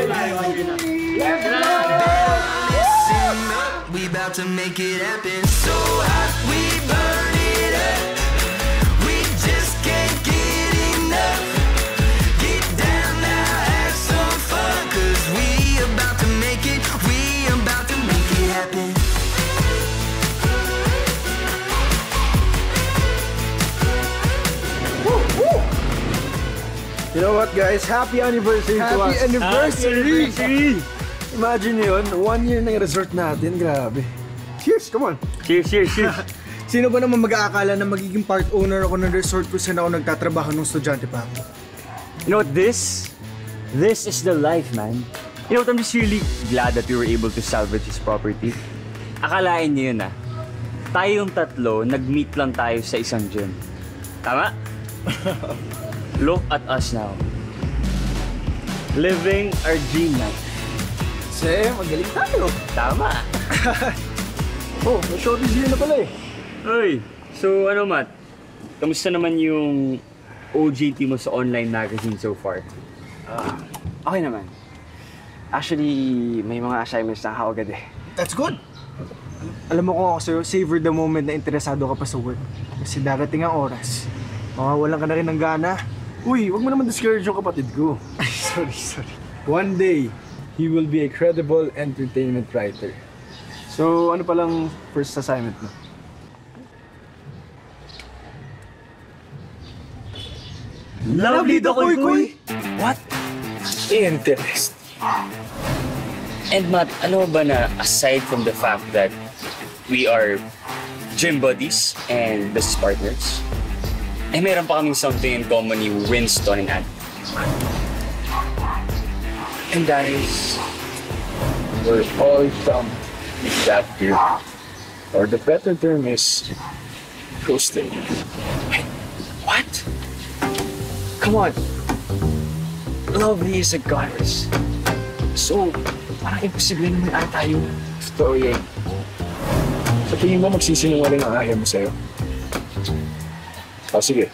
We about to make it happen. So hot, we burn it up. We just can't get enough. Get down now, have some fun. Cause we about to make it. We about to make it happen. You know what, guys? Happy anniversary to us! Happy anniversary! Imagine yun, 1 year na yung resort natin. Grabe. Cheers! Come on! Cheers! Sino ba naman mag-aakala na magiging part owner ako ng resort kung saan ako nagtatrabaho nung estudyante pa ako? You know what, this is the life, man. You know what, I'm just really glad that we were able to salvage this property. Akalain niyo yun, tayong tatlo, nag-meet lang tayo sa isang gym. Tama? Look at us now. Living our dream life. Kasi, magaling tayo. Tama. Oh, may showbiz yun na pala eh. Uy, so ano, Matt? Kamusta naman yung OJT mo sa online magazine so far? Okay naman. Actually, may mga assignments na ako agad eh. That's good! Alam mo kung ako sa'yo, savor the moment na interesado ka pa sa work. Kasi darating ang oras. Mawawalan ka na rin ng gana. Uy, wag mo naman discourage yung kapatid ko. Ay, sorry. One day, he will be a credible entertainment writer. So, ano palang first assignment mo? Lovely Dokoy! What? Interest. And Matt, ano ba na aside from the fact that we are gym buddies and business partners, meron pa kaming something in common ni Winston and Anne. And that is, we're all from that group. Or the better term is, ghosting. Wait, what? Come on. Lovely is a goddess. So, parang imposible naman ata yun. Totoo yun. Sa tingin mo magsisinungaling ang ayaw mo sa'yo? Oh, sige.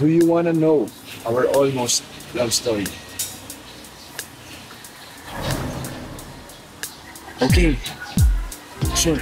Do you wanna know our almost love story? Okay. Sure.